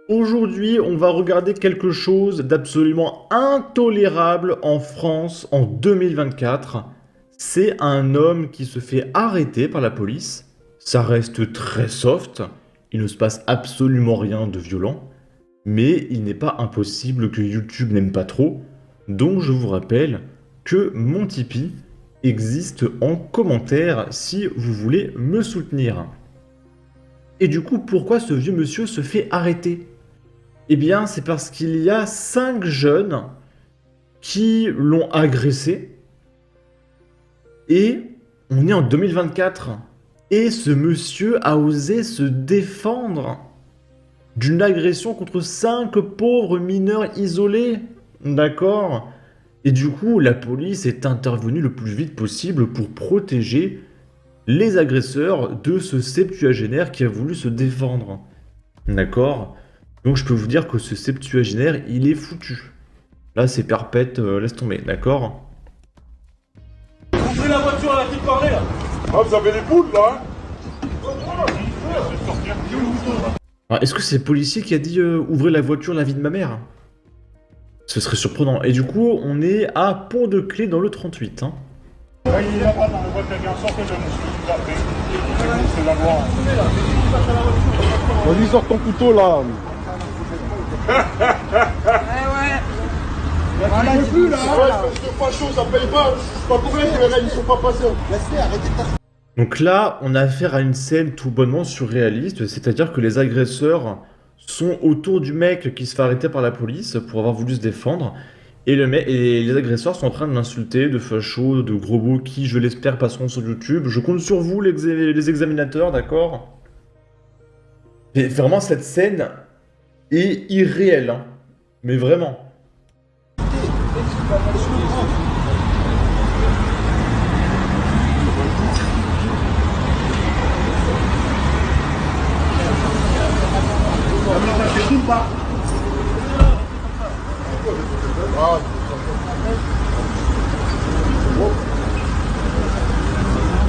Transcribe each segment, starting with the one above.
Aujourd'hui, on va regarder quelque chose d'absolument intolérable en France en 2024. C'est un homme qui se fait arrêter par la police. Ça reste très soft. Il ne se passe absolument rien de violent. Mais il n'est pas impossible que YouTube n'aime pas trop. Donc je vous rappelle que mon Tipeee existe en commentaire si vous voulez me soutenir. Et du coup, pourquoi ce vieux monsieur se fait arrêter ? Eh bien, c'est parce qu'il y a 5 jeunes qui l'ont agressé. Et on est en 2024. Et ce monsieur a osé se défendre d'une agression contre 5 pauvres mineurs isolés. D'accord ? Et du coup, la police est intervenue le plus vite possible pour protéger les agresseurs de ce septuagénaire qui a voulu se défendre. D'accord ? Donc je peux vous dire que ce septuagénaire, il est foutu. Là, c'est perpète, laisse tomber, d'accord ? Ouvrez la voiture à la petite parlée là. Ah, vous avez les poules là, hein? Alors, est-ce que c'est le policier qui a dit ouvrez la voiture, la vie de ma mère ? Ce serait surprenant. Et du coup, on est à Pont-de-Clé dans le 38. Hein. Il est là-bas dans la voiture, bien sortez le monsieur, vous appelez. C'est la loi. Vas-y, sors ton couteau là. Voilà, Il plus là, c'est pas chaud, ça paye pas. C'est pas pour rien que les règles ne sont pas passées. laisse-les, arrêtez de faire. Donc là, on a affaire à une scène tout bonnement surréaliste, c'est-à-dire que les agresseurs sont autour du mec qui se fait arrêter par la police pour avoir voulu se défendre, et, et les agresseurs sont en train de l'insulter, de facho, de gros mots qui, je l'espère, passeront sur YouTube. Je compte sur vous, les examinateurs, d'accord ? Mais vraiment, cette scène est irréelle, hein. Mais vraiment.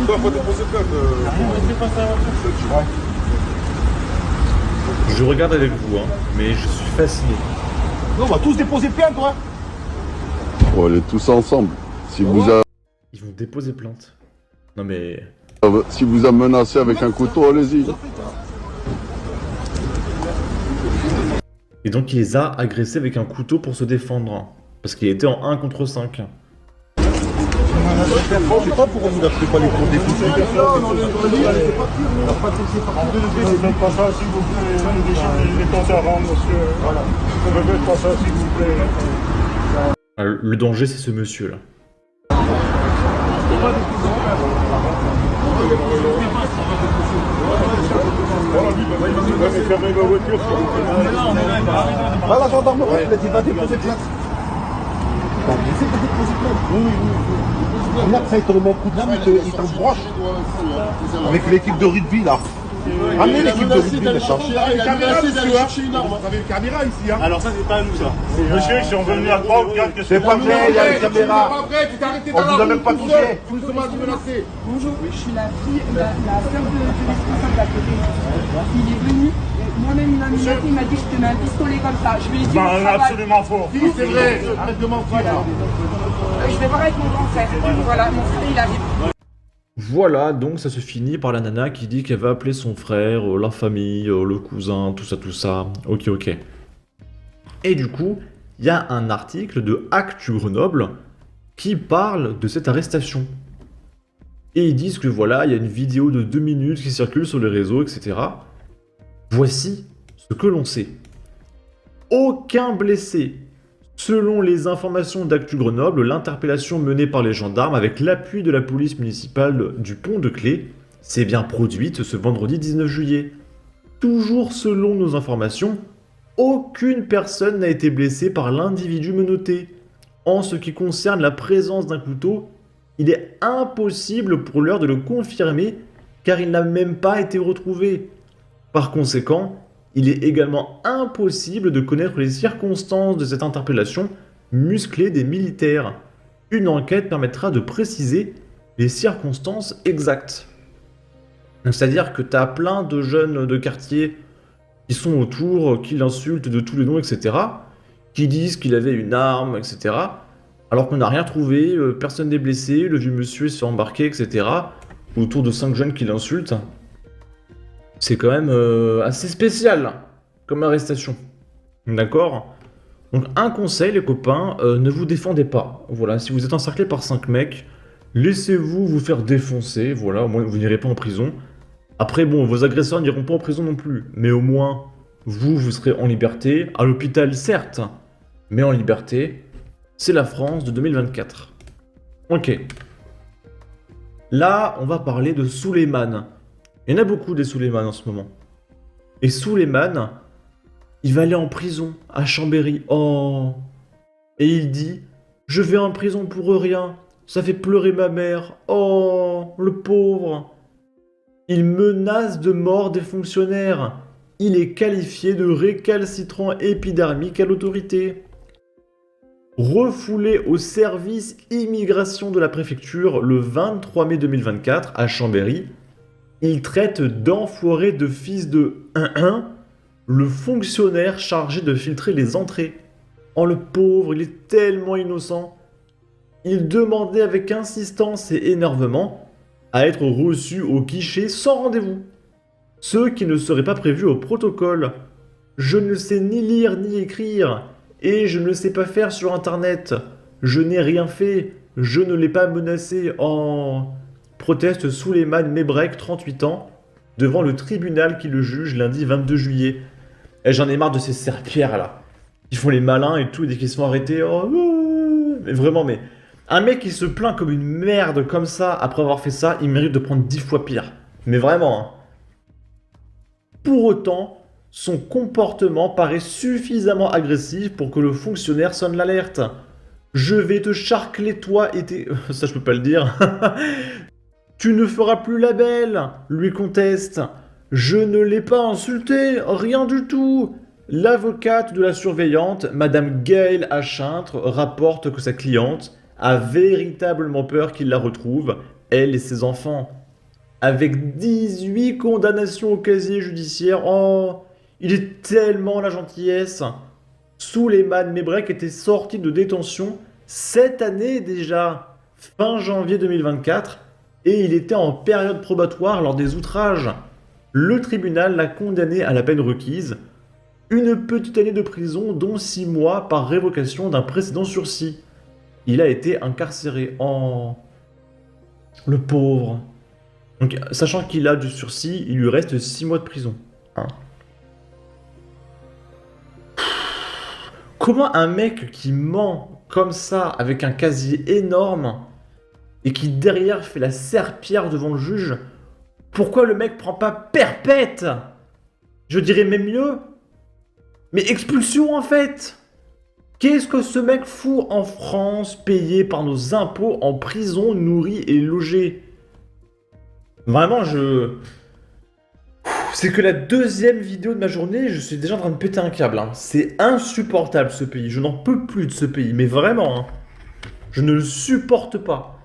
Il faut déposer plainte. Je regarde avec vous, hein, mais je suis fasciné. On va tous déposer plainte, toi. On va aller tous ensemble. Si vous a, Ils vont déposer plainte. Non mais... si vous a menacé avec un couteau, allez-y. Et donc il les a agressés avec un couteau pour se défendre. Parce qu'il était en 1 contre 5. Je sais pas pourquoi vous n'appelez pas les cours des coups. Ne faites pas ça, s'il vous plaît. Les comptes à rendre, monsieur. Voilà. Ne faites pas ça, s'il vous plaît. Le danger, c'est ce monsieur-là. Voilà, vous allez fermer ma voiture, s'il vous plaît. Ah, la gendarmerie, il a dit va déposer plainte. Bah, essaie de déposer plainte. Oui. Regarde, ça, il te remet un coup de lame, il te broche. Avec l'équipe de rugby, là. Ramenez l'équipe de rugby, méchant. Vous avez une caméra ici, hein? Alors ça c'est pas à nous ça. Monsieur, ils sont venus à 3 ou 4 que C'est pas vrai, il y a une caméra. On vous a même pas touché. Bonjour, je suis la fille, la sœur de responsable d'à côté. Il est venu, et moi-même il m'a menacé, il m'a dit je te mets un pistolet comme ça. Je lui ai dit Non, au travail. absolument faux. Si, c'est vrai. Arrête de mentir. Je vais voir avec mon grand frère. Voilà, mon frère il arrive. Voilà, donc ça se finit par la nana qui dit qu'elle va appeler son frère, la famille, le cousin, tout ça. Ok. Et du coup, il y a un article de Actu Grenoble qui parle de cette arrestation. Et ils disent que voilà, il y a une vidéo de 2 minutes qui circule sur les réseaux, etc. Voici ce que l'on sait. Aucun blessé. Selon les informations d'Actu Grenoble, l'interpellation menée par les gendarmes avec l'appui de la police municipale du Pont-de-Clé s'est bien produite ce vendredi 19 juillet. Toujours selon nos informations, aucune personne n'a été blessée par l'individu menotté. En ce qui concerne la présence d'un couteau, il est impossible pour l'heure de le confirmer car il n'a même pas été retrouvé. Par conséquent, il est également impossible de connaître les circonstances de cette interpellation musclée des militaires. Une enquête permettra de préciser les circonstances exactes. C'est-à-dire que tu as plein de jeunes de quartier qui sont autour, qui l'insultent de tous les noms, etc., qui disent qu'il avait une arme, etc., alors qu'on n'a rien trouvé, personne n'est blessé, le vieux monsieur se fait embarquer, etc., autour de 5 jeunes qui l'insultent. C'est quand même assez spécial comme arrestation. D'accord? Donc un conseil les copains, ne vous défendez pas. Voilà, si vous êtes encerclé par 5 mecs, laissez-vous vous faire défoncer, voilà, au moins vous n'irez pas en prison. Après bon, vos agresseurs n'iront pas en prison non plus, mais au moins vous serez en liberté, à l'hôpital certes, mais en liberté. C'est la France de 2024. Ok. Là, on va parler de Souleymane. Il y en a beaucoup des Souleymane en ce moment. Et Souleymane, il va aller en prison à Chambéry. Oh. Et il dit, je vais en prison pour rien. Ça fait pleurer ma mère. Oh, le pauvre. Il menace de mort des fonctionnaires. Il est qualifié de récalcitrant épidermique à l'autorité. Refoulé au service immigration de la préfecture le 23 mai 2024 à Chambéry, il traite d'enfoiré de fils de 1-1 le fonctionnaire chargé de filtrer les entrées. Oh le pauvre, il est tellement innocent. Il demandait avec insistance et énervement à être reçu au guichet sans rendez-vous. Ce qui ne serait pas prévu au protocole. Je ne sais ni lire ni écrire. Et je ne sais pas faire sur internet. Je n'ai rien fait. Je ne l'ai pas menacé. Oh. Proteste Souleymane Mebrek, 38 ans, devant le tribunal qui le juge lundi 22 juillet. Et j'en ai marre de ces serpillères là. Ils font les malins et tout, et dès qu'ils se font arrêter. Oh, mais vraiment, mais. Un mec qui se plaint comme une merde comme ça après avoir fait ça, il mérite de prendre 10 fois pire. Mais vraiment, hein. Pour autant, son comportement paraît suffisamment agressif pour que le fonctionnaire sonne l'alerte. Je vais te charcler toi et tes... Ça je peux pas le dire. Tu ne feras plus la belle, lui conteste. Je ne l'ai pas insulté, rien du tout. L'avocate de la surveillante, Madame Gaëlle Achintre, rapporte que sa cliente a véritablement peur qu'il la retrouve, elle et ses enfants. Avec 18 condamnations au casier judiciaire, oh, il est tellement la gentillesse. Souleymane Mebrek était sorti de détention cette année déjà, fin janvier 2024, et il était en période probatoire lors des outrages. Le tribunal l'a condamné à la peine requise, une petite année de prison dont 6 mois par révocation d'un précédent sursis. Il a été incarcéré. Oh, le pauvre. Donc, sachant qu'il a du sursis, il lui reste 6 mois de prison. Hein. Comment un mec qui ment comme ça, avec un casier énorme, et qui derrière fait la serpillière devant le juge, pourquoi le mec prend pas perpète? Je dirais même mieux. Mais expulsion en fait. Qu'est-ce que ce mec fout en France, payé par nos impôts, en prison, nourri et logé? Vraiment, c'est que la deuxième vidéo de ma journée, je suis déjà en train de péter un câble. Hein. C'est insupportable ce pays. Je n'en peux plus de ce pays. Mais vraiment, hein. Je ne le supporte pas.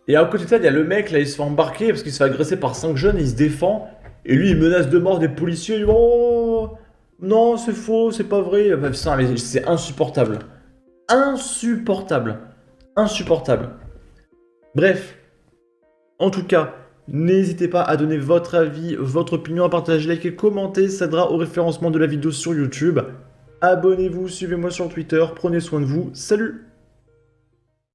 Et à côté de ça, il y a le mec, là, il se fait embarquer parce qu'il se fait agresser par 5 jeunes et il se défend. Et lui, il menace de mort des policiers. Il dit, oh, non, c'est faux, c'est pas vrai. Putain, mais c'est insupportable. Insupportable. Insupportable. Bref. En tout cas, n'hésitez pas à donner votre avis, votre opinion, à partager, liker, commenter, ça aidera au référencement de la vidéo sur YouTube. Abonnez-vous, suivez-moi sur Twitter, prenez soin de vous, salut!